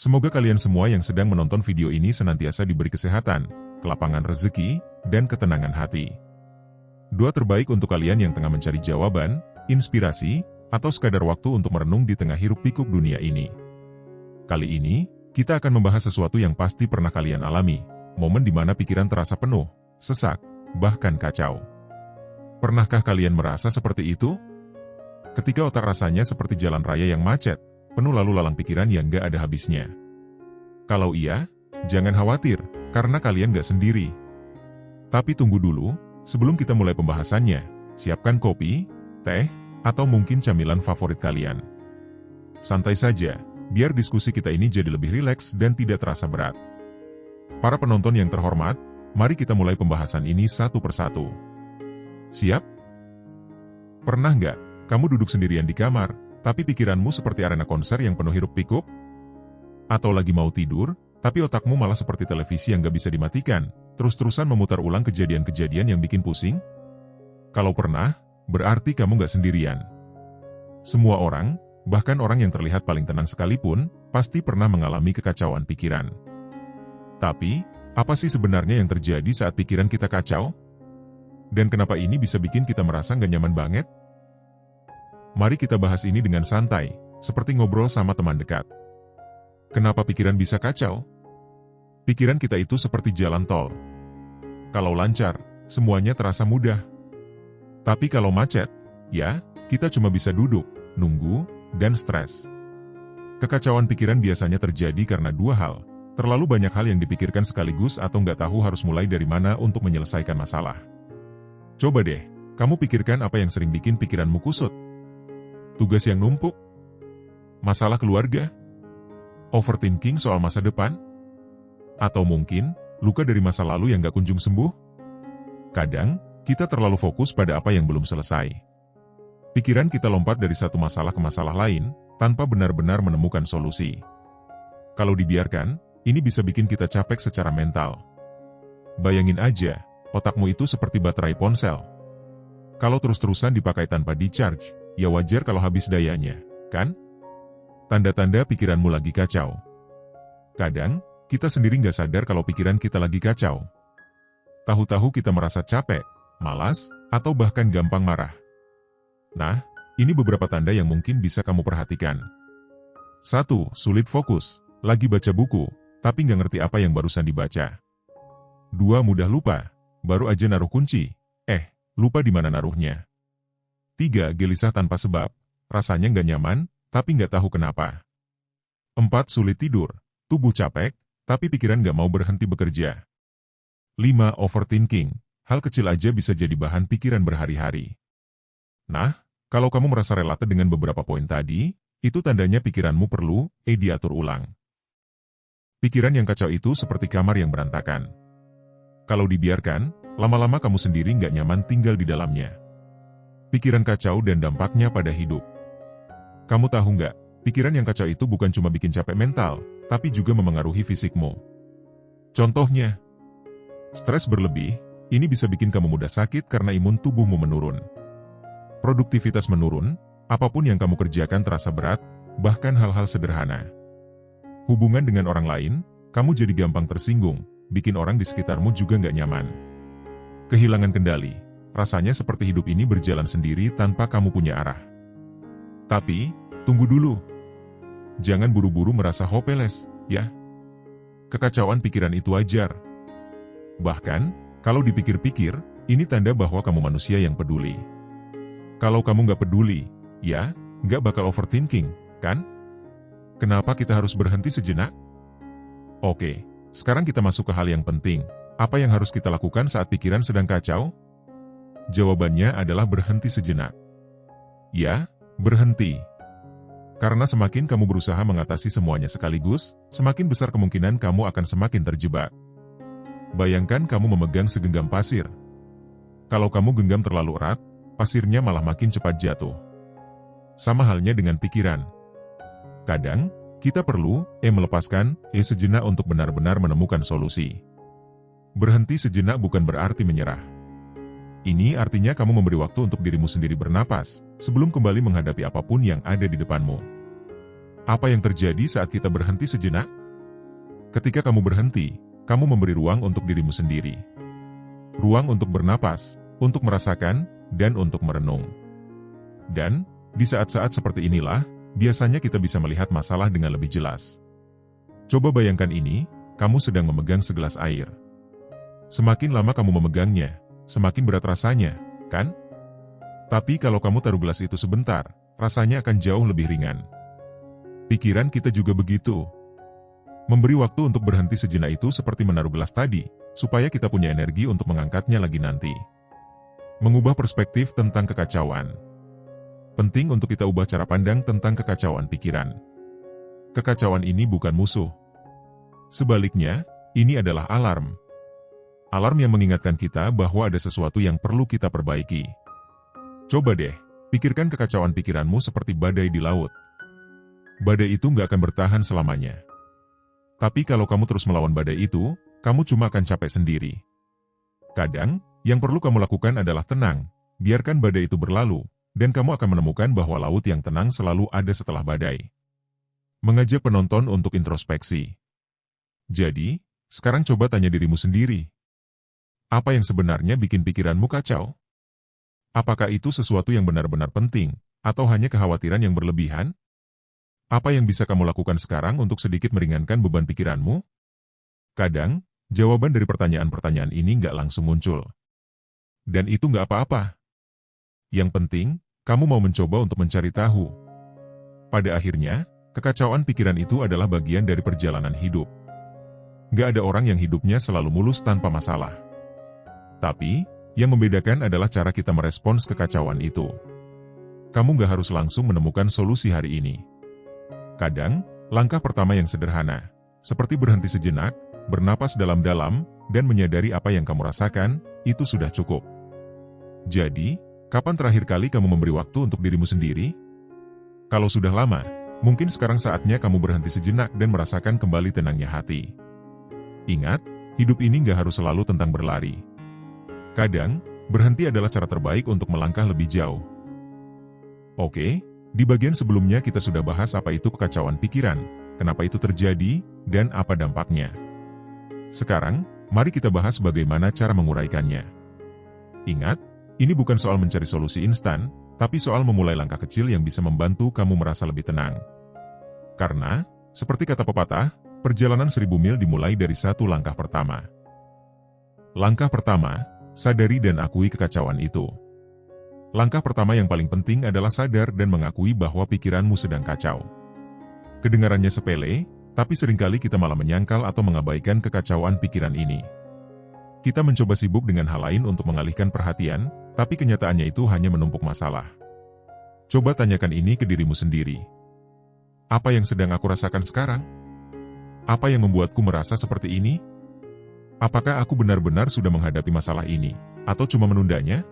Semoga kalian semua yang sedang menonton video ini senantiasa diberi kesehatan, kelapangan rezeki, dan ketenangan hati. Doa terbaik untuk kalian yang tengah mencari jawaban, inspirasi, atau sekadar waktu untuk merenung di tengah hiruk-pikuk dunia ini. Kali ini, kita akan membahas sesuatu yang pasti pernah kalian alami, momen di mana pikiran terasa penuh, sesak, bahkan kacau. Pernahkah kalian merasa seperti itu? Ketika otak rasanya seperti jalan raya yang macet, penuh lalu lalang pikiran yang gak ada habisnya. Kalau iya, jangan khawatir, karena kalian gak sendiri. Tapi tunggu dulu, sebelum kita mulai pembahasannya, siapkan kopi, teh, atau mungkin camilan favorit kalian. Santai saja, biar diskusi kita ini jadi lebih rileks dan tidak terasa berat. Para penonton yang terhormat, mari kita mulai pembahasan ini satu persatu. Siap? Pernah nggak kamu duduk sendirian di kamar, tapi pikiranmu seperti arena konser yang penuh hiruk-pikuk? Atau lagi mau tidur, tapi otakmu malah seperti televisi yang gak bisa dimatikan, terus-terusan memutar ulang kejadian-kejadian yang bikin pusing? Kalau pernah, berarti kamu gak sendirian. Semua orang, bahkan orang yang terlihat paling tenang sekalipun, pasti pernah mengalami kekacauan pikiran. Tapi, apa sih sebenarnya yang terjadi saat pikiran kita kacau? Dan kenapa ini bisa bikin kita merasa gak nyaman banget? Mari kita bahas ini dengan santai, seperti ngobrol sama teman dekat. Kenapa pikiran bisa kacau? Pikiran kita itu seperti jalan tol. Kalau lancar, semuanya terasa mudah. Tapi kalau macet, ya, kita cuma bisa duduk, nunggu, dan stres. Kekacauan pikiran biasanya terjadi karena dua hal. Terlalu banyak hal yang dipikirkan sekaligus atau nggak tahu harus mulai dari mana untuk menyelesaikan masalah. Coba deh, kamu pikirkan apa yang sering bikin pikiranmu kusut. Tugas yang numpuk? Masalah keluarga? Overthinking soal masa depan? Atau mungkin, luka dari masa lalu yang gak kunjung sembuh? Kadang, kita terlalu fokus pada apa yang belum selesai. Pikiran kita lompat dari satu masalah ke masalah lain, tanpa benar-benar menemukan solusi. Kalau dibiarkan, ini bisa bikin kita capek secara mental. Bayangin aja, otakmu itu seperti baterai ponsel. Kalau terus-terusan dipakai tanpa di-charge, ya wajar kalau habis dayanya, kan? Tanda-tanda pikiranmu lagi kacau. Kadang, kita sendiri nggak sadar kalau pikiran kita lagi kacau. Tahu-tahu kita merasa capek, malas, atau bahkan gampang marah. Nah, ini beberapa tanda yang mungkin bisa kamu perhatikan. 1. Sulit fokus, lagi baca buku, tapi nggak ngerti apa yang barusan dibaca. 2. Mudah lupa, baru aja naruh kunci, lupa di mana naruhnya. 3. Gelisah tanpa sebab, rasanya nggak nyaman, tapi nggak tahu kenapa. 4. Sulit tidur, tubuh capek, tapi pikiran nggak mau berhenti bekerja. 5. Overthinking, hal kecil aja bisa jadi bahan pikiran berhari-hari. Nah, kalau kamu merasa relate dengan beberapa poin tadi, itu tandanya pikiranmu perlu diatur ulang. Pikiran yang kacau itu seperti kamar yang berantakan. Kalau dibiarkan, lama-lama kamu sendiri nggak nyaman tinggal di dalamnya. Pikiran kacau dan dampaknya pada hidup. Kamu tahu nggak, pikiran yang kacau itu bukan cuma bikin capek mental, tapi juga memengaruhi fisikmu. Contohnya, stres berlebih, ini bisa bikin kamu mudah sakit karena imun tubuhmu menurun. Produktivitas menurun, apapun yang kamu kerjakan terasa berat, bahkan hal-hal sederhana. Hubungan dengan orang lain, kamu jadi gampang tersinggung, bikin orang di sekitarmu juga nggak nyaman. Kehilangan kendali. Rasanya seperti hidup ini berjalan sendiri tanpa kamu punya arah. Tapi, tunggu dulu. Jangan buru-buru merasa hopeless, ya. Kekacauan pikiran itu wajar. Bahkan, kalau dipikir-pikir, ini tanda bahwa kamu manusia yang peduli. Kalau kamu nggak peduli, ya, nggak bakal overthinking, kan? Kenapa kita harus berhenti sejenak? Oke, sekarang kita masuk ke hal yang penting. Apa yang harus kita lakukan saat pikiran sedang kacau? Jawabannya adalah berhenti sejenak. Ya, berhenti. Karena semakin kamu berusaha mengatasi semuanya sekaligus, semakin besar kemungkinan kamu akan semakin terjebak. Bayangkan kamu memegang segenggam pasir. Kalau kamu genggam terlalu erat, pasirnya malah makin cepat jatuh. Sama halnya dengan pikiran. Kadang, kita perlu melepaskan sejenak untuk benar-benar menemukan solusi. Berhenti sejenak bukan berarti menyerah. Ini artinya kamu memberi waktu untuk dirimu sendiri bernapas, sebelum kembali menghadapi apapun yang ada di depanmu. Apa yang terjadi saat kita berhenti sejenak? Ketika kamu berhenti, kamu memberi ruang untuk dirimu sendiri. Ruang untuk bernapas, untuk merasakan, dan untuk merenung. Dan, di saat-saat seperti inilah, biasanya kita bisa melihat masalah dengan lebih jelas. Coba bayangkan ini, kamu sedang memegang segelas air. Semakin lama kamu memegangnya, semakin berat rasanya, kan? Tapi kalau kamu taruh gelas itu sebentar, rasanya akan jauh lebih ringan. Pikiran kita juga begitu. Memberi waktu untuk berhenti sejenak itu seperti menaruh gelas tadi, supaya kita punya energi untuk mengangkatnya lagi nanti. Mengubah perspektif tentang kekacauan. Penting untuk kita ubah cara pandang tentang kekacauan pikiran. Kekacauan ini bukan musuh. Sebaliknya, ini adalah alarm. Alarm yang mengingatkan kita bahwa ada sesuatu yang perlu kita perbaiki. Coba deh, pikirkan kekacauan pikiranmu seperti badai di laut. Badai itu nggak akan bertahan selamanya. Tapi kalau kamu terus melawan badai itu, kamu cuma akan capek sendiri. Kadang, yang perlu kamu lakukan adalah tenang, biarkan badai itu berlalu, dan kamu akan menemukan bahwa laut yang tenang selalu ada setelah badai. Mengajak penonton untuk introspeksi. Jadi, sekarang coba tanya dirimu sendiri. Apa yang sebenarnya bikin pikiranmu kacau? Apakah itu sesuatu yang benar-benar penting, atau hanya kekhawatiran yang berlebihan? Apa yang bisa kamu lakukan sekarang untuk sedikit meringankan beban pikiranmu? Kadang, jawaban dari pertanyaan-pertanyaan ini nggak langsung muncul. Dan itu nggak apa-apa. Yang penting, kamu mau mencoba untuk mencari tahu. Pada akhirnya, kekacauan pikiran itu adalah bagian dari perjalanan hidup. Nggak ada orang yang hidupnya selalu mulus tanpa masalah. Tapi, yang membedakan adalah cara kita merespons kekacauan itu. Kamu nggak harus langsung menemukan solusi hari ini. Kadang, langkah pertama yang sederhana, seperti berhenti sejenak, bernapas dalam-dalam, dan menyadari apa yang kamu rasakan, itu sudah cukup. Jadi, kapan terakhir kali kamu memberi waktu untuk dirimu sendiri? Kalau sudah lama, mungkin sekarang saatnya kamu berhenti sejenak dan merasakan kembali tenangnya hati. Ingat, hidup ini nggak harus selalu tentang berlari. Kadang, berhenti adalah cara terbaik untuk melangkah lebih jauh. Oke, di bagian sebelumnya kita sudah bahas apa itu kekacauan pikiran, kenapa itu terjadi, dan apa dampaknya. Sekarang, mari kita bahas bagaimana cara menguraikannya. Ingat, ini bukan soal mencari solusi instan, tapi soal memulai langkah kecil yang bisa membantu kamu merasa lebih tenang. Karena, seperti kata pepatah, perjalanan 1000 mil dimulai dari satu langkah pertama. Langkah pertama, sadari dan akui kekacauan itu. Langkah pertama yang paling penting adalah sadar dan mengakui bahwa pikiranmu sedang kacau. Kedengarannya sepele, tapi seringkali kita malah menyangkal atau mengabaikan kekacauan pikiran ini. Kita mencoba sibuk dengan hal lain untuk mengalihkan perhatian, tapi kenyataannya itu hanya menumpuk masalah. Coba tanyakan ini ke dirimu sendiri. Apa yang sedang aku rasakan sekarang? Apa yang membuatku merasa seperti ini? Apakah aku benar-benar sudah menghadapi masalah ini, atau cuma menundanya?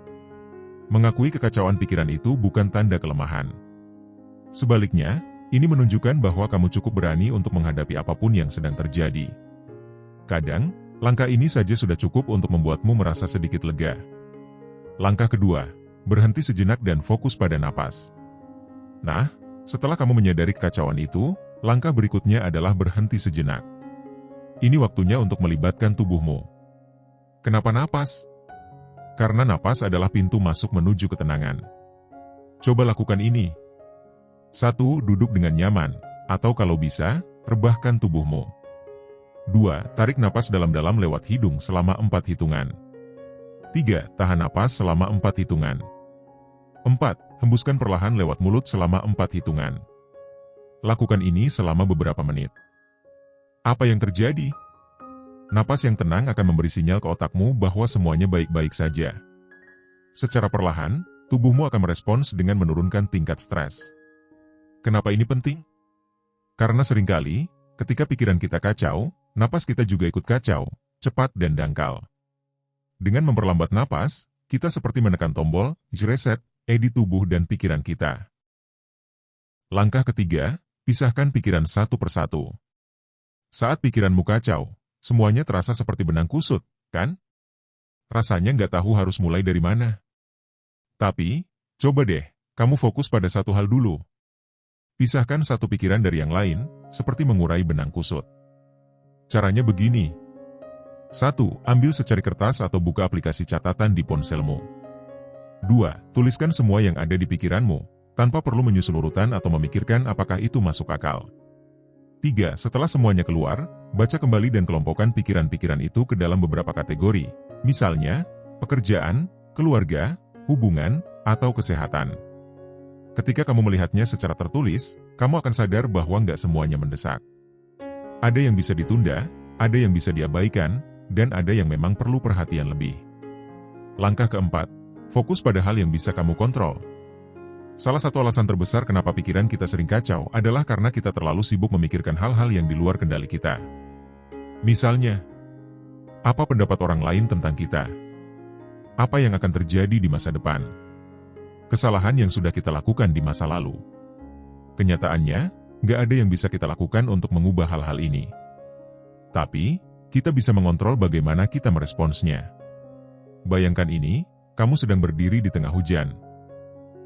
Mengakui kekacauan pikiran itu bukan tanda kelemahan. Sebaliknya, ini menunjukkan bahwa kamu cukup berani untuk menghadapi apapun yang sedang terjadi. Kadang, langkah ini saja sudah cukup untuk membuatmu merasa sedikit lega. Langkah kedua, berhenti sejenak dan fokus pada napas. Nah, setelah kamu menyadari kekacauan itu, langkah berikutnya adalah berhenti sejenak. Ini waktunya untuk melibatkan tubuhmu. Kenapa napas? Karena napas adalah pintu masuk menuju ketenangan. Coba lakukan ini. 1. Duduk dengan nyaman, atau kalau bisa, rebahkan tubuhmu. 2. Tarik napas dalam-dalam lewat hidung selama 4 hitungan. 3. Tahan napas selama 4 hitungan. 4. Hembuskan perlahan lewat mulut selama 4 hitungan. Lakukan ini selama beberapa menit. Apa yang terjadi? Napas yang tenang akan memberi sinyal ke otakmu bahwa semuanya baik-baik saja. Secara perlahan, tubuhmu akan merespons dengan menurunkan tingkat stres. Kenapa ini penting? Karena seringkali, ketika pikiran kita kacau, napas kita juga ikut kacau, cepat dan dangkal. Dengan memperlambat napas, kita seperti menekan tombol reset di tubuh dan pikiran kita. Langkah ketiga, pisahkan pikiran satu persatu. Saat pikiranmu kacau, semuanya terasa seperti benang kusut, kan? Rasanya nggak tahu harus mulai dari mana. Tapi, coba deh, kamu fokus pada satu hal dulu. Pisahkan satu pikiran dari yang lain, seperti mengurai benang kusut. Caranya begini. 1. Ambil secari kertas atau buka aplikasi catatan di ponselmu. 2. Tuliskan semua yang ada di pikiranmu, tanpa perlu menyusun urutan atau memikirkan apakah itu masuk akal. 3. Setelah semuanya keluar, baca kembali dan kelompokkan pikiran-pikiran itu ke dalam beberapa kategori, misalnya, pekerjaan, keluarga, hubungan, atau kesehatan. Ketika kamu melihatnya secara tertulis, kamu akan sadar bahwa nggak semuanya mendesak. Ada yang bisa ditunda, ada yang bisa diabaikan, dan ada yang memang perlu perhatian lebih. Langkah keempat, fokus pada hal yang bisa kamu kontrol. Salah satu alasan terbesar kenapa pikiran kita sering kacau adalah karena kita terlalu sibuk memikirkan hal-hal yang di luar kendali kita. Misalnya, apa pendapat orang lain tentang kita? Apa yang akan terjadi di masa depan? Kesalahan yang sudah kita lakukan di masa lalu. Kenyataannya, nggak ada yang bisa kita lakukan untuk mengubah hal-hal ini. Tapi, kita bisa mengontrol bagaimana kita meresponsnya. Bayangkan ini, kamu sedang berdiri di tengah hujan.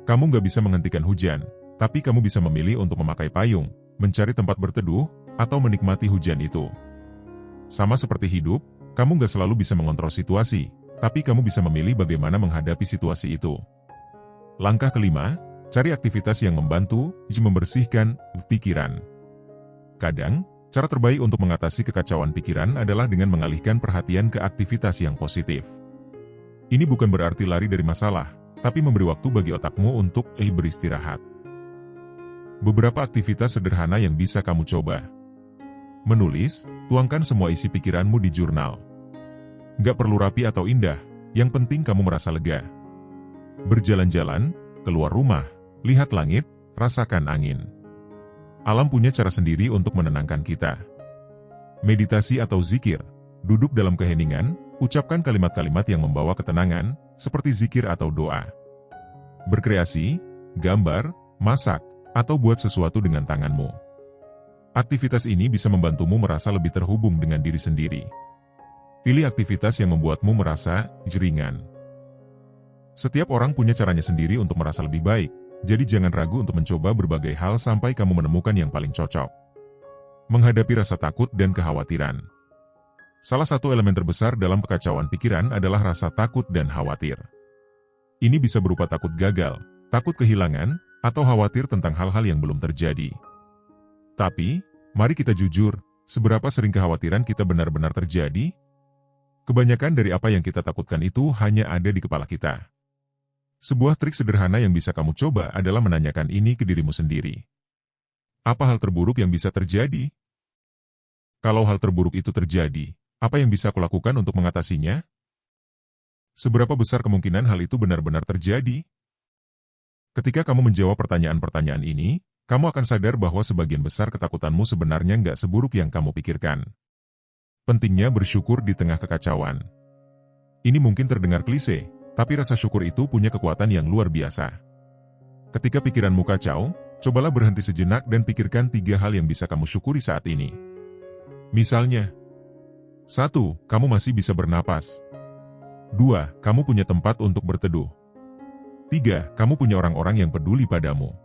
Kamu nggak bisa menghentikan hujan, tapi kamu bisa memilih untuk memakai payung, mencari tempat berteduh, atau menikmati hujan itu. Sama seperti hidup, kamu nggak selalu bisa mengontrol situasi, tapi kamu bisa memilih bagaimana menghadapi situasi itu. Langkah kelima, cari aktivitas yang membantu membersihkan pikiran. Kadang, cara terbaik untuk mengatasi kekacauan pikiran adalah dengan mengalihkan perhatian ke aktivitas yang positif. Ini bukan berarti lari dari masalah, tapi memberi waktu bagi otakmu untuk beristirahat. Beberapa aktivitas sederhana yang bisa kamu coba. Menulis, tuangkan semua isi pikiranmu di jurnal. Nggak perlu rapi atau indah, yang penting kamu merasa lega. Berjalan-jalan, keluar rumah, lihat langit, rasakan angin. Alam punya cara sendiri untuk menenangkan kita. Meditasi atau zikir, duduk dalam keheningan, ucapkan kalimat-kalimat yang membawa ketenangan, seperti zikir atau doa. Berkreasi, gambar, masak, atau buat sesuatu dengan tanganmu. Aktivitas ini bisa membantumu merasa lebih terhubung dengan diri sendiri. Pilih aktivitas yang membuatmu merasa ringan. Setiap orang punya caranya sendiri untuk merasa lebih baik, jadi jangan ragu untuk mencoba berbagai hal sampai kamu menemukan yang paling cocok. Menghadapi rasa takut dan kekhawatiran. Salah satu elemen terbesar dalam kekacauan pikiran adalah rasa takut dan khawatir. Ini bisa berupa takut gagal, takut kehilangan, atau khawatir tentang hal-hal yang belum terjadi. Tapi, mari kita jujur, seberapa sering kekhawatiran kita benar-benar terjadi? Kebanyakan dari apa yang kita takutkan itu hanya ada di kepala kita. Sebuah trik sederhana yang bisa kamu coba adalah menanyakan ini ke dirimu sendiri. Apa hal terburuk yang bisa terjadi? Kalau hal terburuk itu terjadi, apa yang bisa aku lakukan untuk mengatasinya? Seberapa besar kemungkinan hal itu benar-benar terjadi? Ketika kamu menjawab pertanyaan-pertanyaan ini, kamu akan sadar bahwa sebagian besar ketakutanmu sebenarnya nggak seburuk yang kamu pikirkan. Pentingnya bersyukur di tengah kekacauan. Ini mungkin terdengar klise, tapi rasa syukur itu punya kekuatan yang luar biasa. Ketika pikiranmu kacau, cobalah berhenti sejenak dan pikirkan 3 hal yang bisa kamu syukuri saat ini. Misalnya, 1. Kamu masih bisa bernapas. 2. Kamu punya tempat untuk berteduh. 3. Kamu punya orang-orang yang peduli padamu.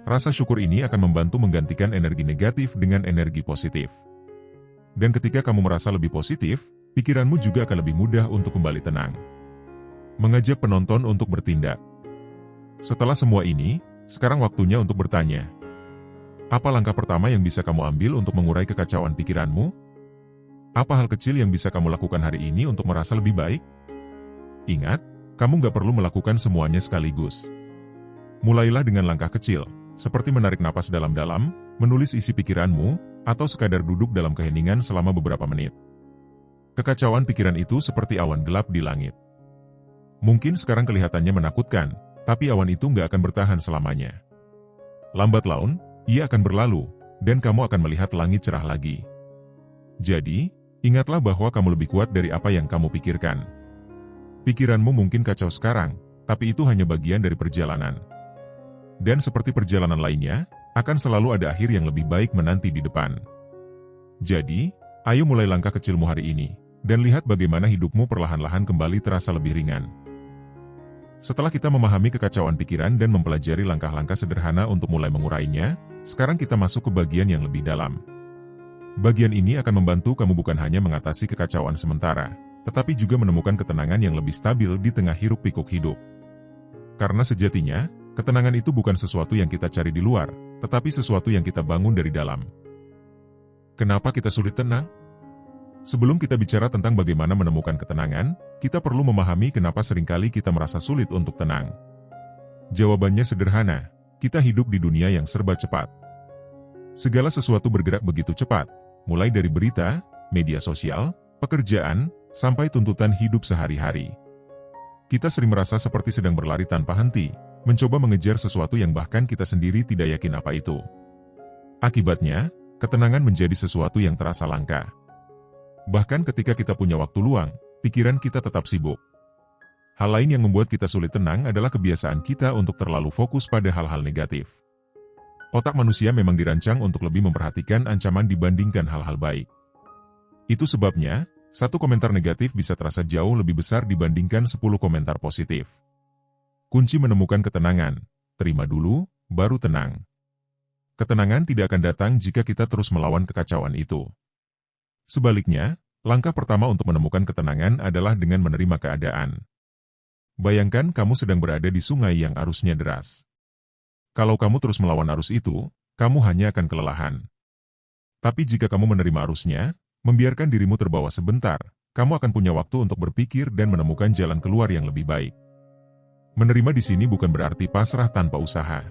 Rasa syukur ini akan membantu menggantikan energi negatif dengan energi positif. Dan ketika kamu merasa lebih positif, pikiranmu juga akan lebih mudah untuk kembali tenang. Mengajak penonton untuk bertindak. Setelah semua ini, sekarang waktunya untuk bertanya. Apa langkah pertama yang bisa kamu ambil untuk mengurai kekacauan pikiranmu? Apa hal kecil yang bisa kamu lakukan hari ini untuk merasa lebih baik? Ingat, kamu nggak perlu melakukan semuanya sekaligus. Mulailah dengan langkah kecil, seperti menarik napas dalam-dalam, menulis isi pikiranmu, atau sekadar duduk dalam keheningan selama beberapa menit. Kekacauan pikiran itu seperti awan gelap di langit. Mungkin sekarang kelihatannya menakutkan, tapi awan itu nggak akan bertahan selamanya. Lambat laun, ia akan berlalu, dan kamu akan melihat langit cerah lagi. Jadi, ingatlah bahwa kamu lebih kuat dari apa yang kamu pikirkan. Pikiranmu mungkin kacau sekarang, tapi itu hanya bagian dari perjalanan. Dan seperti perjalanan lainnya, akan selalu ada akhir yang lebih baik menanti di depan. Jadi, ayo mulai langkah kecilmu hari ini, dan lihat bagaimana hidupmu perlahan-lahan kembali terasa lebih ringan. Setelah kita memahami kekacauan pikiran dan mempelajari langkah-langkah sederhana untuk mulai mengurainya, sekarang kita masuk ke bagian yang lebih dalam. Bagian ini akan membantu kamu bukan hanya mengatasi kekacauan sementara, tetapi juga menemukan ketenangan yang lebih stabil di tengah hiruk-pikuk hidup. Karena sejatinya, ketenangan itu bukan sesuatu yang kita cari di luar, tetapi sesuatu yang kita bangun dari dalam. Kenapa kita sulit tenang? Sebelum kita bicara tentang bagaimana menemukan ketenangan, kita perlu memahami kenapa seringkali kita merasa sulit untuk tenang. Jawabannya sederhana, kita hidup di dunia yang serba cepat. Segala sesuatu bergerak begitu cepat, mulai dari berita, media sosial, pekerjaan, sampai tuntutan hidup sehari-hari. Kita sering merasa seperti sedang berlari tanpa henti, mencoba mengejar sesuatu yang bahkan kita sendiri tidak yakin apa itu. Akibatnya, ketenangan menjadi sesuatu yang terasa langka. Bahkan ketika kita punya waktu luang, pikiran kita tetap sibuk. Hal lain yang membuat kita sulit tenang adalah kebiasaan kita untuk terlalu fokus pada hal-hal negatif. Otak manusia memang dirancang untuk lebih memperhatikan ancaman dibandingkan hal-hal baik. Itu sebabnya, satu komentar negatif bisa terasa jauh lebih besar dibandingkan 10 komentar positif. Kunci menemukan ketenangan, terima dulu, baru tenang. Ketenangan tidak akan datang jika kita terus melawan kekacauan itu. Sebaliknya, langkah pertama untuk menemukan ketenangan adalah dengan menerima keadaan. Bayangkan kamu sedang berada di sungai yang arusnya deras. Kalau kamu terus melawan arus itu, kamu hanya akan kelelahan. Tapi jika kamu menerima arusnya, membiarkan dirimu terbawa sebentar, kamu akan punya waktu untuk berpikir dan menemukan jalan keluar yang lebih baik. Menerima di sini bukan berarti pasrah tanpa usaha.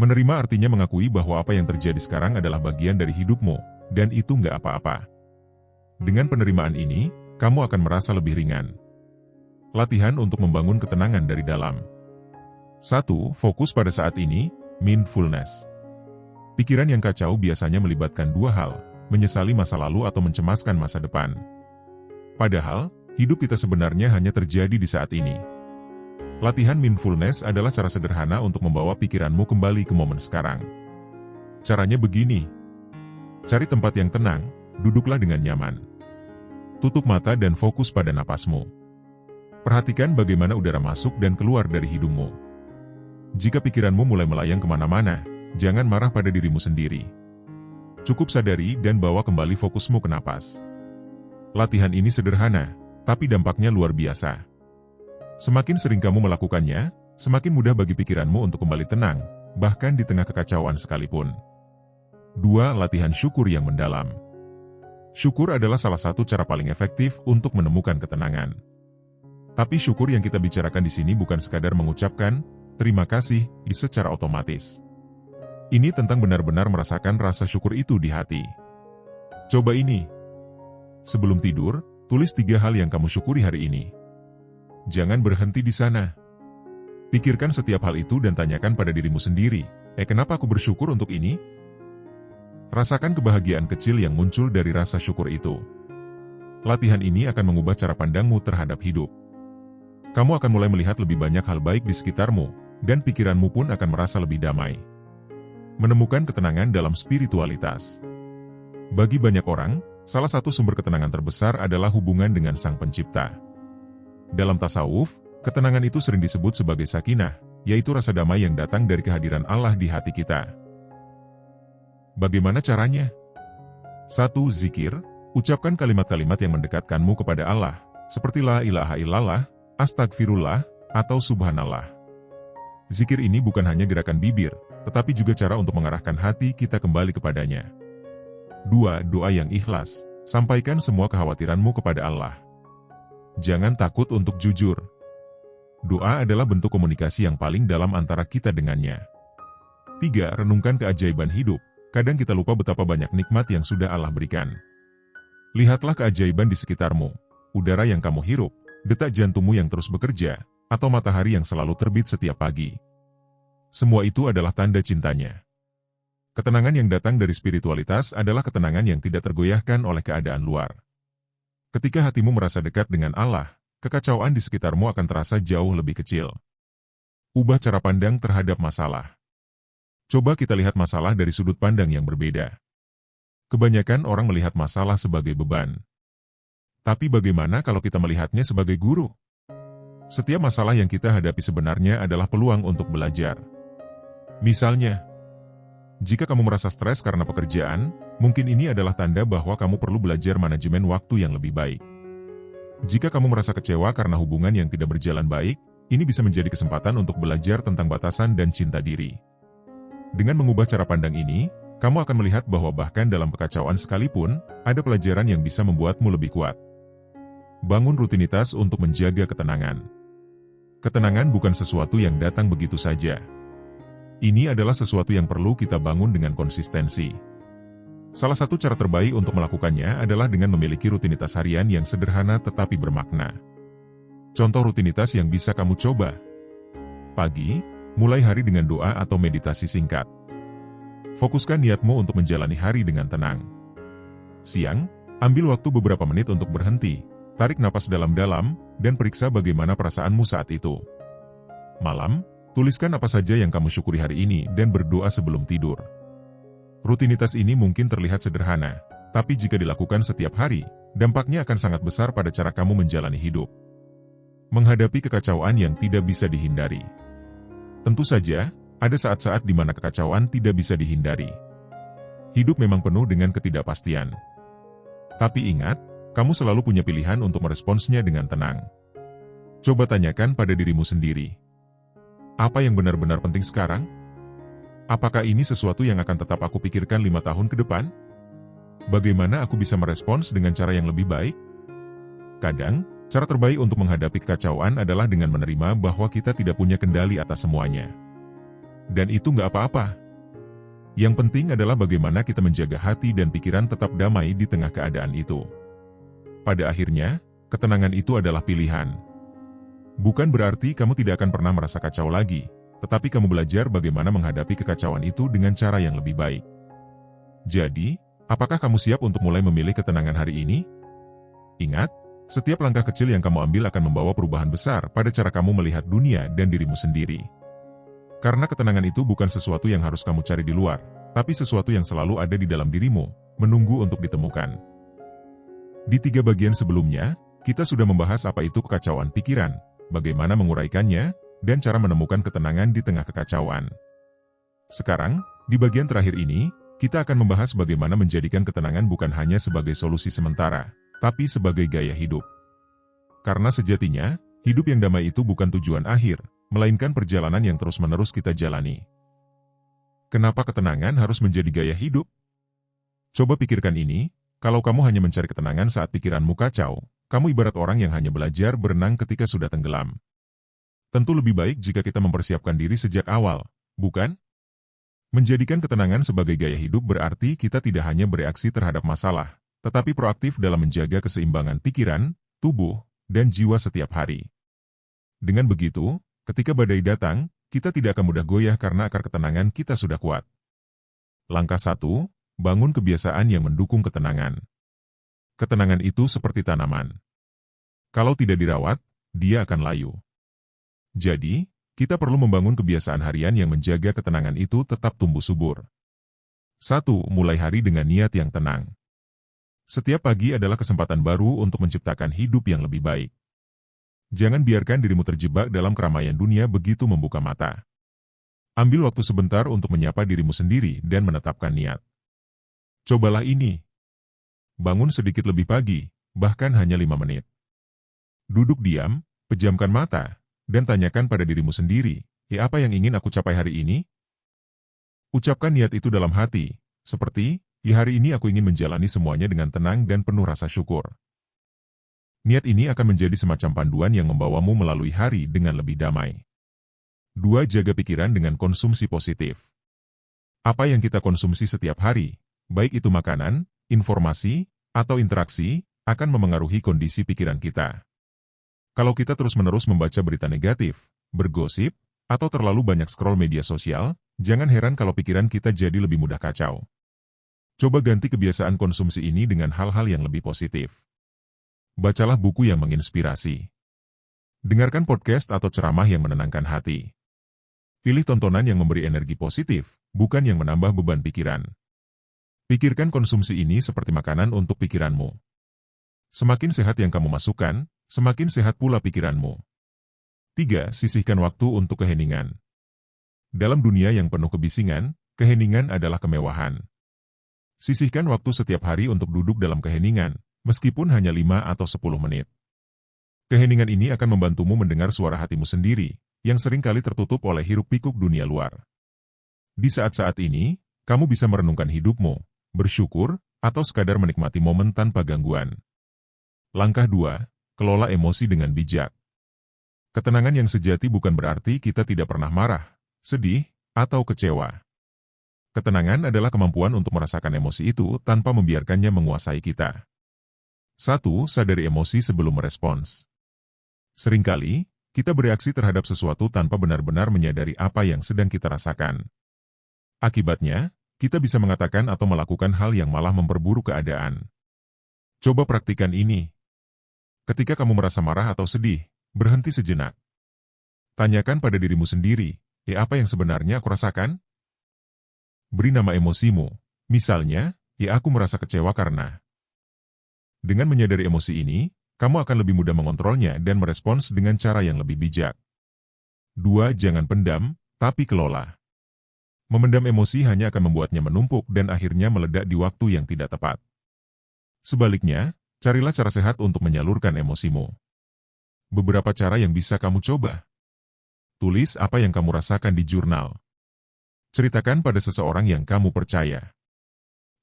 Menerima artinya mengakui bahwa apa yang terjadi sekarang adalah bagian dari hidupmu, dan itu nggak apa-apa. Dengan penerimaan ini, kamu akan merasa lebih ringan. Latihan untuk membangun ketenangan dari dalam. 1. Fokus pada saat ini, mindfulness. Pikiran yang kacau biasanya melibatkan dua hal, menyesali masa lalu atau mencemaskan masa depan. Padahal, hidup kita sebenarnya hanya terjadi di saat ini. Latihan mindfulness adalah cara sederhana untuk membawa pikiranmu kembali ke momen sekarang. Caranya begini. Cari tempat yang tenang, duduklah dengan nyaman. Tutup mata dan fokus pada napasmu. Perhatikan bagaimana udara masuk dan keluar dari hidungmu. Jika pikiranmu mulai melayang kemana-mana, jangan marah pada dirimu sendiri. Cukup sadari dan bawa kembali fokusmu ke napas. Latihan ini sederhana, tapi dampaknya luar biasa. Semakin sering kamu melakukannya, semakin mudah bagi pikiranmu untuk kembali tenang, bahkan di tengah kekacauan sekalipun. 2. Latihan syukur yang mendalam. Syukur adalah salah satu cara paling efektif untuk menemukan ketenangan. Tapi syukur yang kita bicarakan di sini bukan sekadar mengucapkan terima kasih secara otomatis. Ini tentang benar-benar merasakan rasa syukur itu di hati. Coba ini. Sebelum tidur, tulis 3 hal yang kamu syukuri hari ini. Jangan berhenti di sana. Pikirkan setiap hal itu dan tanyakan pada dirimu sendiri, kenapa aku bersyukur untuk ini? Rasakan kebahagiaan kecil yang muncul dari rasa syukur itu. Latihan ini akan mengubah cara pandangmu terhadap hidup. Kamu akan mulai melihat lebih banyak hal baik di sekitarmu, dan pikiranmu pun akan merasa lebih damai. Menemukan ketenangan dalam spiritualitas. Bagi banyak orang, salah satu sumber ketenangan terbesar adalah hubungan dengan Sang Pencipta. Dalam tasawuf, ketenangan itu sering disebut sebagai sakinah, yaitu rasa damai yang datang dari kehadiran Allah di hati kita. Bagaimana caranya? 1. Zikir. Ucapkan kalimat-kalimat yang mendekatkanmu kepada Allah, seperti la ilaha illallah, astagfirullah, atau subhanallah. Zikir ini bukan hanya gerakan bibir, tetapi juga cara untuk mengarahkan hati kita kembali kepadanya. 2. Doa yang ikhlas. Sampaikan semua kekhawatiranmu kepada Allah. Jangan takut untuk jujur. Doa adalah bentuk komunikasi yang paling dalam antara kita dengannya. 3. Renungkan keajaiban hidup. Kadang kita lupa betapa banyak nikmat yang sudah Allah berikan. Lihatlah keajaiban di sekitarmu, udara yang kamu hirup, detak jantungmu yang terus bekerja, atau matahari yang selalu terbit setiap pagi. Semua itu adalah tanda cintanya. Ketenangan yang datang dari spiritualitas adalah ketenangan yang tidak tergoyahkan oleh keadaan luar. Ketika hatimu merasa dekat dengan Allah, kekacauan di sekitarmu akan terasa jauh lebih kecil. Ubah cara pandang terhadap masalah. Coba kita lihat masalah dari sudut pandang yang berbeda. Kebanyakan orang melihat masalah sebagai beban. Tapi bagaimana kalau kita melihatnya sebagai guru? Setiap masalah yang kita hadapi sebenarnya adalah peluang untuk belajar. Misalnya, jika kamu merasa stres karena pekerjaan, mungkin ini adalah tanda bahwa kamu perlu belajar manajemen waktu yang lebih baik. Jika kamu merasa kecewa karena hubungan yang tidak berjalan baik, ini bisa menjadi kesempatan untuk belajar tentang batasan dan cinta diri. Dengan mengubah cara pandang ini, kamu akan melihat bahwa bahkan dalam kekacauan sekalipun, ada pelajaran yang bisa membuatmu lebih kuat. Bangun rutinitas untuk menjaga ketenangan. Ketenangan bukan sesuatu yang datang begitu saja. Ini adalah sesuatu yang perlu kita bangun dengan konsistensi. Salah satu cara terbaik untuk melakukannya adalah dengan memiliki rutinitas harian yang sederhana tetapi bermakna. Contoh rutinitas yang bisa kamu coba. Pagi, mulai hari dengan doa atau meditasi singkat. Fokuskan niatmu untuk menjalani hari dengan tenang. Siang, ambil waktu beberapa menit untuk berhenti, tarik napas dalam-dalam, dan periksa bagaimana perasaanmu saat itu. Malam, tuliskan apa saja yang kamu syukuri hari ini dan berdoa sebelum tidur. Rutinitas ini mungkin terlihat sederhana, tapi jika dilakukan setiap hari, dampaknya akan sangat besar pada cara kamu menjalani hidup. Menghadapi kekacauan yang tidak bisa dihindari. Tentu saja, ada saat-saat di mana kekacauan tidak bisa dihindari. Hidup memang penuh dengan ketidakpastian. Tapi ingat, kamu selalu punya pilihan untuk meresponsnya dengan tenang. Coba tanyakan pada dirimu sendiri. Apa yang benar-benar penting sekarang? Apakah ini sesuatu yang akan tetap aku pikirkan 5 tahun ke depan? Bagaimana aku bisa merespons dengan cara yang lebih baik? Kadang, cara terbaik untuk menghadapi kekacauan adalah dengan menerima bahwa kita tidak punya kendali atas semuanya. Dan itu nggak apa-apa. Yang penting adalah bagaimana kita menjaga hati dan pikiran tetap damai di tengah keadaan itu. Pada akhirnya, ketenangan itu adalah pilihan. Bukan berarti kamu tidak akan pernah merasa kacau lagi, tetapi kamu belajar bagaimana menghadapi kekacauan itu dengan cara yang lebih baik. Jadi, apakah kamu siap untuk mulai memilih ketenangan hari ini? Ingat, setiap langkah kecil yang kamu ambil akan membawa perubahan besar pada cara kamu melihat dunia dan dirimu sendiri. Karena ketenangan itu bukan sesuatu yang harus kamu cari di luar, tapi sesuatu yang selalu ada di dalam dirimu, menunggu untuk ditemukan. Di 3 bagian sebelumnya, kita sudah membahas apa itu kekacauan pikiran, bagaimana menguraikannya, dan cara menemukan ketenangan di tengah kekacauan. Sekarang, di bagian terakhir ini, kita akan membahas bagaimana menjadikan ketenangan bukan hanya sebagai solusi sementara, tapi sebagai gaya hidup. Karena sejatinya, hidup yang damai itu bukan tujuan akhir, melainkan perjalanan yang terus-menerus kita jalani. Kenapa ketenangan harus menjadi gaya hidup? Coba pikirkan ini, kalau kamu hanya mencari ketenangan saat pikiranmu kacau, kamu ibarat orang yang hanya belajar berenang ketika sudah tenggelam. Tentu lebih baik jika kita mempersiapkan diri sejak awal, bukan? Menjadikan ketenangan sebagai gaya hidup berarti kita tidak hanya bereaksi terhadap masalah, tetapi proaktif dalam menjaga keseimbangan pikiran, tubuh, dan jiwa setiap hari. Dengan begitu, ketika badai datang, kita tidak akan mudah goyah karena akar ketenangan kita sudah kuat. Langkah 1, bangun kebiasaan yang mendukung ketenangan. Ketenangan itu seperti tanaman. Kalau tidak dirawat, dia akan layu. Jadi, kita perlu membangun kebiasaan harian yang menjaga ketenangan itu tetap tumbuh subur. 1. Mulai hari dengan niat yang tenang. Setiap pagi adalah kesempatan baru untuk menciptakan hidup yang lebih baik. Jangan biarkan dirimu terjebak dalam keramaian dunia begitu membuka mata. Ambil waktu sebentar untuk menyapa dirimu sendiri dan menetapkan niat. Cobalah ini. Bangun sedikit lebih pagi, bahkan hanya 5 menit. Duduk diam, pejamkan mata, dan tanyakan pada dirimu sendiri, apa yang ingin aku capai hari ini? Ucapkan niat itu dalam hati, seperti, hari ini aku ingin menjalani semuanya dengan tenang dan penuh rasa syukur. Niat ini akan menjadi semacam panduan yang membawamu melalui hari dengan lebih damai. 2. Jaga pikiran dengan konsumsi positif. Apa yang kita konsumsi setiap hari, baik itu makanan, informasi, atau interaksi, akan memengaruhi kondisi pikiran kita. Kalau kita terus-menerus membaca berita negatif, bergosip, atau terlalu banyak scroll media sosial, jangan heran kalau pikiran kita jadi lebih mudah kacau. Coba ganti kebiasaan konsumsi ini dengan hal-hal yang lebih positif. Bacalah buku yang menginspirasi. Dengarkan podcast atau ceramah yang menenangkan hati. Pilih tontonan yang memberi energi positif, bukan yang menambah beban pikiran. Pikirkan konsumsi ini seperti makanan untuk pikiranmu. Semakin sehat yang kamu masukkan, semakin sehat pula pikiranmu. 3. Sisihkan waktu untuk keheningan. Dalam dunia yang penuh kebisingan, keheningan adalah kemewahan. Sisihkan waktu setiap hari untuk duduk dalam keheningan, meskipun hanya 5 atau 10 menit. Keheningan ini akan membantumu mendengar suara hatimu sendiri, yang seringkali tertutup oleh hiruk-pikuk dunia luar. Di saat-saat ini, kamu bisa merenungkan hidupmu, bersyukur, atau sekadar menikmati momen tanpa gangguan. Langkah 2. Kelola emosi dengan bijak. Ketenangan yang sejati bukan berarti kita tidak pernah marah, sedih, atau kecewa. Ketenangan adalah kemampuan untuk merasakan emosi itu tanpa membiarkannya menguasai kita. 1. Sadari emosi sebelum merespons. Seringkali, kita bereaksi terhadap sesuatu tanpa benar-benar menyadari apa yang sedang kita rasakan. Akibatnya, kita bisa mengatakan atau melakukan hal yang malah memperburuk keadaan. Coba praktikan ini. Ketika kamu merasa marah atau sedih, berhenti sejenak. Tanyakan pada dirimu sendiri, apa yang sebenarnya aku rasakan? Beri nama emosimu. Misalnya, aku merasa kecewa karena. Dengan menyadari emosi ini, kamu akan lebih mudah mengontrolnya dan merespons dengan cara yang lebih bijak. 2. Jangan pendam, tapi kelola. Memendam emosi hanya akan membuatnya menumpuk dan akhirnya meledak di waktu yang tidak tepat. Sebaliknya, carilah cara sehat untuk menyalurkan emosimu. Beberapa cara yang bisa kamu coba. Tulis apa yang kamu rasakan di jurnal. Ceritakan pada seseorang yang kamu percaya.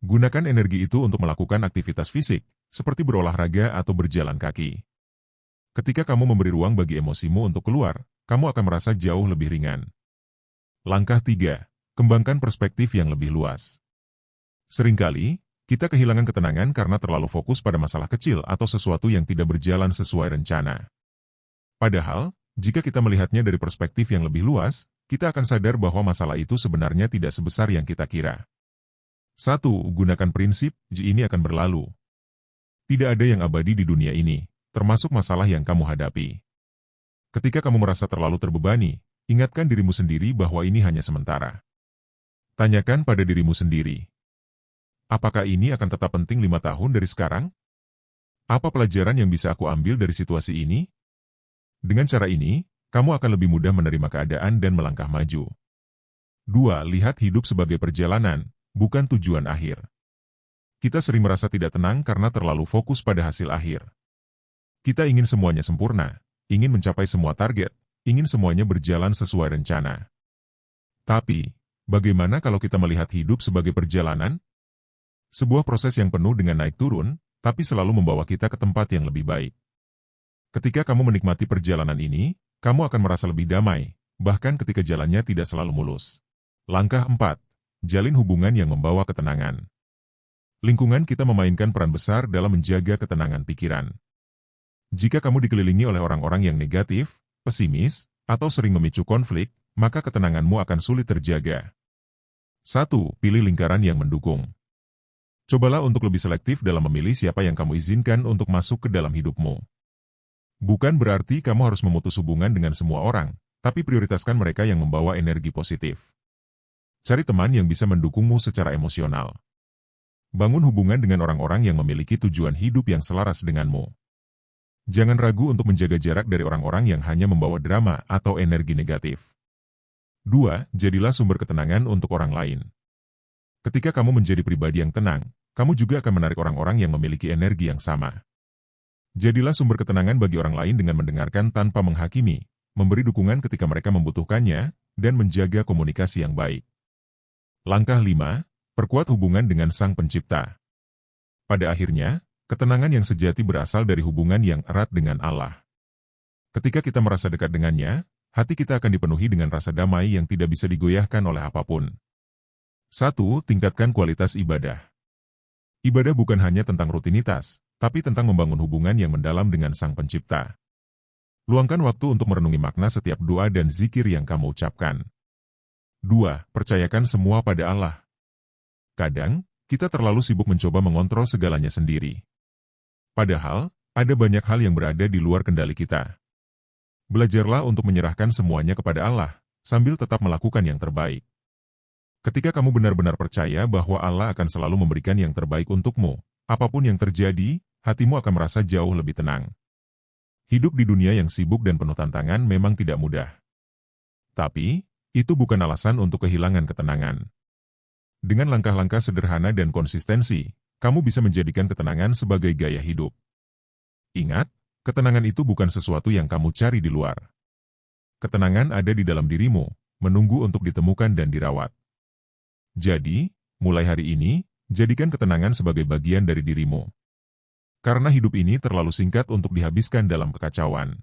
Gunakan energi itu untuk melakukan aktivitas fisik, seperti berolahraga atau berjalan kaki. Ketika kamu memberi ruang bagi emosimu untuk keluar, kamu akan merasa jauh lebih ringan. Langkah 3. Kembangkan perspektif yang lebih luas. Seringkali, kita kehilangan ketenangan karena terlalu fokus pada masalah kecil atau sesuatu yang tidak berjalan sesuai rencana. Padahal, jika kita melihatnya dari perspektif yang lebih luas, kita akan sadar bahwa masalah itu sebenarnya tidak sebesar yang kita kira. 1. Gunakan prinsip, ini akan berlalu. Tidak ada yang abadi di dunia ini, termasuk masalah yang kamu hadapi. Ketika kamu merasa terlalu terbebani, ingatkan dirimu sendiri bahwa ini hanya sementara. Tanyakan pada dirimu sendiri. Apakah ini akan tetap penting 5 tahun dari sekarang? Apa pelajaran yang bisa aku ambil dari situasi ini? Dengan cara ini, kamu akan lebih mudah menerima keadaan dan melangkah maju. 2. Lihat hidup sebagai perjalanan, bukan tujuan akhir. Kita sering merasa tidak tenang karena terlalu fokus pada hasil akhir. Kita ingin semuanya sempurna, ingin mencapai semua target, ingin semuanya berjalan sesuai rencana. Tapi, bagaimana kalau kita melihat hidup sebagai perjalanan? Sebuah proses yang penuh dengan naik turun, tapi selalu membawa kita ke tempat yang lebih baik. Ketika kamu menikmati perjalanan ini, kamu akan merasa lebih damai, bahkan ketika jalannya tidak selalu mulus. Langkah 4. Jalin hubungan yang membawa ketenangan. Lingkungan kita memainkan peran besar dalam menjaga ketenangan pikiran. Jika kamu dikelilingi oleh orang-orang yang negatif, pesimis, atau sering memicu konflik, maka ketenanganmu akan sulit terjaga. 1. Pilih lingkaran yang mendukung. Cobalah untuk lebih selektif dalam memilih siapa yang kamu izinkan untuk masuk ke dalam hidupmu. Bukan berarti kamu harus memutus hubungan dengan semua orang, tapi prioritaskan mereka yang membawa energi positif. Cari teman yang bisa mendukungmu secara emosional. Bangun hubungan dengan orang-orang yang memiliki tujuan hidup yang selaras denganmu. Jangan ragu untuk menjaga jarak dari orang-orang yang hanya membawa drama atau energi negatif. 2. Jadilah sumber ketenangan untuk orang lain. Ketika kamu menjadi pribadi yang tenang, kamu juga akan menarik orang-orang yang memiliki energi yang sama. Jadilah sumber ketenangan bagi orang lain dengan mendengarkan tanpa menghakimi, memberi dukungan ketika mereka membutuhkannya, dan menjaga komunikasi yang baik. Langkah 5. Perkuat hubungan dengan Sang Pencipta. Pada akhirnya, ketenangan yang sejati berasal dari hubungan yang erat dengan Allah. Ketika kita merasa dekat dengannya, hati kita akan dipenuhi dengan rasa damai yang tidak bisa digoyahkan oleh apapun. 1. Tingkatkan kualitas ibadah. Ibadah bukan hanya tentang rutinitas, tapi tentang membangun hubungan yang mendalam dengan Sang Pencipta. Luangkan waktu untuk merenungi makna setiap doa dan zikir yang kamu ucapkan. 2. Percayakan semua pada Allah. Kadang, kita terlalu sibuk mencoba mengontrol segalanya sendiri. Padahal, ada banyak hal yang berada di luar kendali kita. Belajarlah untuk menyerahkan semuanya kepada Allah, sambil tetap melakukan yang terbaik. Ketika kamu benar-benar percaya bahwa Allah akan selalu memberikan yang terbaik untukmu, apapun yang terjadi, hatimu akan merasa jauh lebih tenang. Hidup di dunia yang sibuk dan penuh tantangan memang tidak mudah. Tapi, itu bukan alasan untuk kehilangan ketenangan. Dengan langkah-langkah sederhana dan konsistensi, kamu bisa menjadikan ketenangan sebagai gaya hidup. Ingat, ketenangan itu bukan sesuatu yang kamu cari di luar. Ketenangan ada di dalam dirimu, menunggu untuk ditemukan dan dirawat. Jadi, mulai hari ini, jadikan ketenangan sebagai bagian dari dirimu. Karena hidup ini terlalu singkat untuk dihabiskan dalam kekacauan.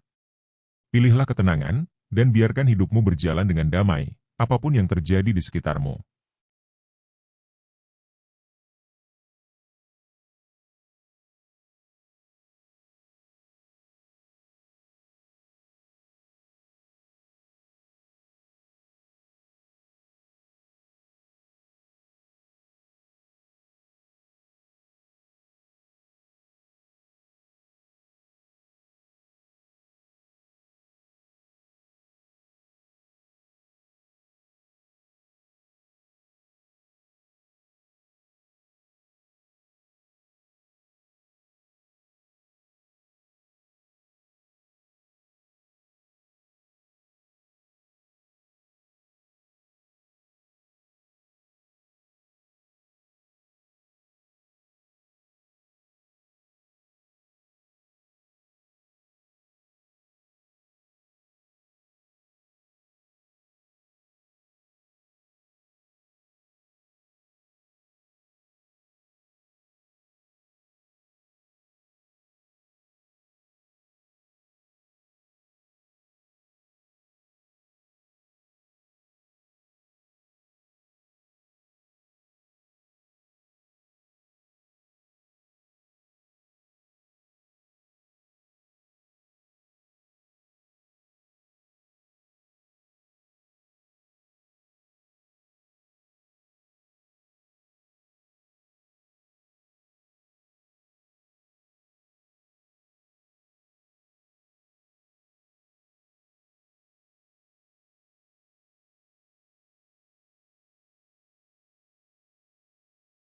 Pilihlah ketenangan, dan biarkan hidupmu berjalan dengan damai, apapun yang terjadi di sekitarmu.